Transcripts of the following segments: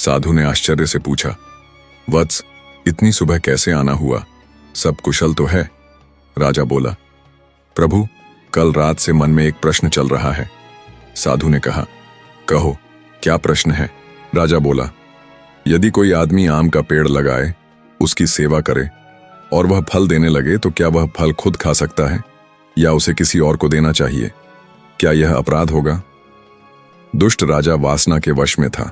साधु ने आश्चर्य से पूछा, वत्स, इतनी सुबह कैसे आना हुआ? सब कुशल तो है? राजा बोला, प्रभु, कल रात से मन में एक प्रश्न चल रहा है। साधु ने कहा, कहो, क्या प्रश्न है? राजा बोला, यदि कोई आदमी आम का पेड़ लगाए, उसकी सेवा करे और वह फल देने लगे तो क्या वह फल खुद खा सकता है या उसे किसी और को देना चाहिए? क्या यह अपराध होगा? दुष्ट राजा वासना के वश में था।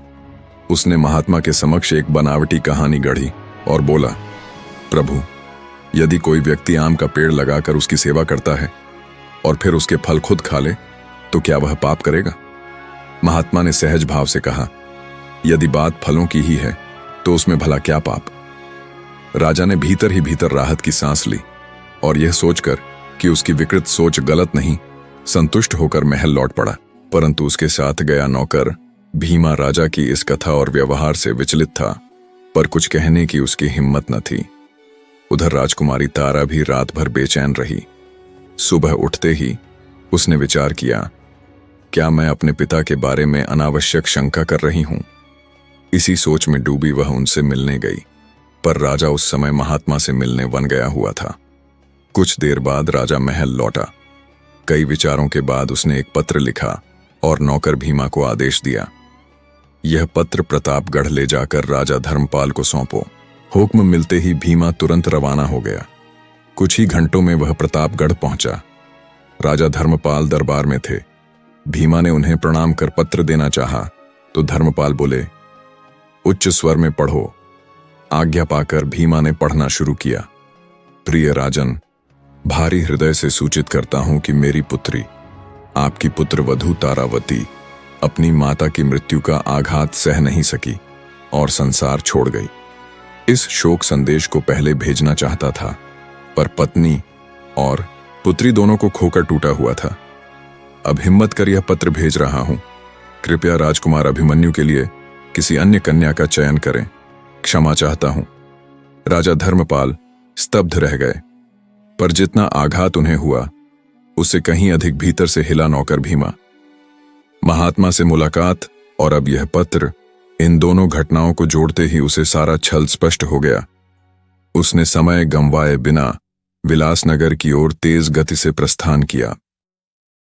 उसने महात्मा के समक्ष एक बनावटी कहानी गढ़ी और बोला, प्रभु, यदि कोई व्यक्ति आम का पेड़ लगाकर उसकी सेवा करता है और फिर उसके फल खुद खा ले तो क्या वह पाप करेगा? महात्मा ने सहज भाव से कहा, यदि बात फलों की ही है तो उसमें भला क्या पाप? राजा ने भीतर ही भीतर राहत की सांस ली और यह सोचकर कि उसकी विकृत सोच गलत नहीं, संतुष्ट होकर महल लौट पड़ा। परंतु उसके साथ गया नौकर भीमा राजा की इस कथा और व्यवहार से विचलित था, पर कुछ कहने की उसकी हिम्मत न थी। उधर राजकुमारी तारा भी रात भर बेचैन रही। सुबह उठते ही उसने विचार किया, क्या मैं अपने पिता के बारे में अनावश्यक शंका कर रही हूं? इसी सोच में डूबी वह उनसे मिलने गई, पर राजा उस समय महात्मा से मिलने वन गया हुआ था। कुछ देर बाद राजा महल लौटा। कई विचारों के बाद उसने एक पत्र लिखा और नौकर भीमा को आदेश दिया, यह पत्र प्रतापगढ़ ले जाकर राजा धर्मपाल को सौंपो। हुक्म मिलते ही भीमा तुरंत रवाना हो गया। कुछ ही घंटों में वह प्रतापगढ़ पहुंचा। राजा धर्मपाल दरबार में थे। भीमा ने उन्हें प्रणाम कर पत्र देना चाहा तो धर्मपाल बोले, उच्च स्वर में पढ़ो। आज्ञा पाकर भीमा ने पढ़ना शुरू किया। प्रिय राजन, भारी हृदय से सूचित करता हूं कि मेरी पुत्री, आपकी पुत्र वधू तारावती, अपनी माता की मृत्यु का आघात सह नहीं सकी और संसार छोड़ गई। इस शोक संदेश को पहले भेजना चाहता था, पर पत्नी और पुत्री दोनों को खोकर टूटा हुआ था। अब हिम्मत कर यह पत्र भेज रहा हूं। कृपया राजकुमार अभिमन्यु के लिए किसी अन्य कन्या का चयन करें। क्षमा चाहता हूं। राजा धर्मपाल स्तब्ध रह गए, पर जितना आघात उन्हें हुआ उससे कहीं अधिक भीतर से हिला नौकर भीमा। महात्मा से मुलाकात और अब यह पत्र, इन दोनों घटनाओं को जोड़ते ही उसे सारा छल स्पष्ट हो गया। उसने समय गंवाए बिना विलासनगर की ओर तेज गति से प्रस्थान किया।